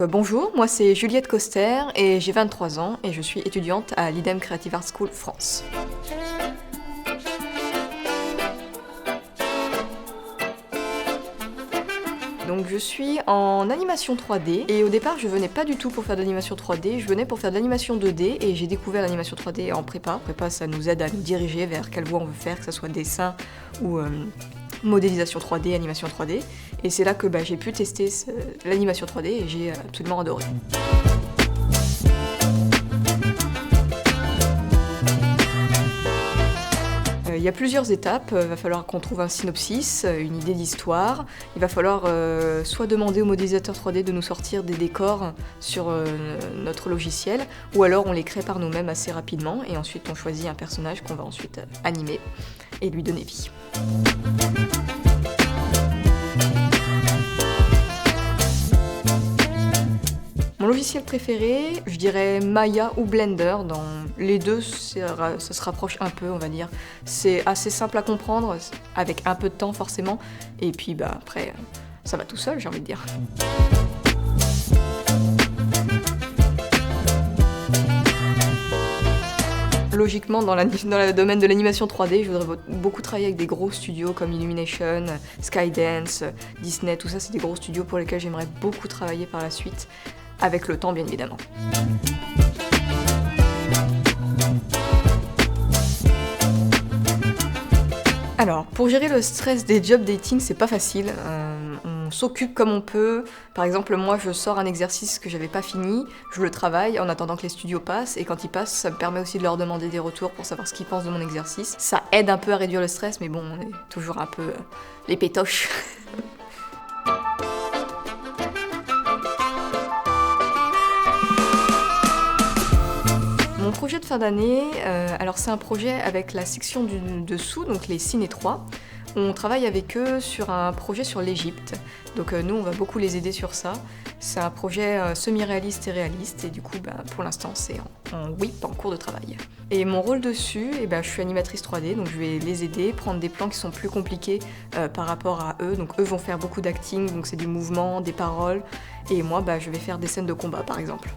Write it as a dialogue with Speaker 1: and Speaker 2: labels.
Speaker 1: Bonjour, moi c'est Juliette Coster et j'ai 23 ans et je suis étudiante à l'IDEM Creative Art School France. Donc je suis en animation 3D et au départ je venais pas du tout pour faire de l'animation 3D, je venais pour faire de l'animation 2D et j'ai découvert l'animation 3D en prépa. Prépa ça nous aide à nous diriger vers quelle voie on veut faire, que ce soit dessin ou modélisation 3D, animation 3D. Et c'est là que j'ai pu tester l'animation 3D et j'ai absolument adoré. Il y a plusieurs étapes, il va falloir qu'on trouve un synopsis, une idée d'histoire. Il va falloir soit demander au modélisateur 3D de nous sortir des décors sur notre logiciel, ou alors on les crée par nous-mêmes assez rapidement, et ensuite on choisit un personnage qu'on va ensuite animer et lui donner vie. Mon logiciel préféré, je dirais Maya ou Blender. Dans les deux, ça se rapproche un peu, on va dire. C'est assez simple à comprendre, avec un peu de temps forcément. Et puis après, ça va tout seul, j'ai envie de dire. Logiquement, dans le domaine de l'animation 3D, je voudrais beaucoup travailler avec des gros studios comme Illumination, Skydance, Disney, tout ça, c'est des gros studios pour lesquels j'aimerais beaucoup travailler par la suite. Avec le temps, bien évidemment. Alors, pour gérer le stress des job dating, c'est pas facile. On s'occupe comme on peut. Par exemple, moi, je sors un exercice que j'avais pas fini, je le travaille en attendant que les studios passent, et quand ils passent, ça me permet aussi de leur demander des retours pour savoir ce qu'ils pensent de mon exercice. Ça aide un peu à réduire le stress, mais bon, on est toujours un peu les pétoches. Mon projet de fin d'année, alors c'est un projet avec la section du dessous, donc les Ciné 3. On travaille avec eux sur un projet sur l'Égypte. Donc nous, on va beaucoup les aider sur ça. C'est un projet semi-réaliste et réaliste, et du coup, pour l'instant, c'est en WIP, en cours de travail. Et mon rôle dessus, je suis animatrice 3D, donc je vais les aider, prendre des plans qui sont plus compliqués par rapport à eux. Donc eux vont faire beaucoup d'acting, donc c'est du mouvement, des paroles, et moi, je vais faire des scènes de combat, par exemple.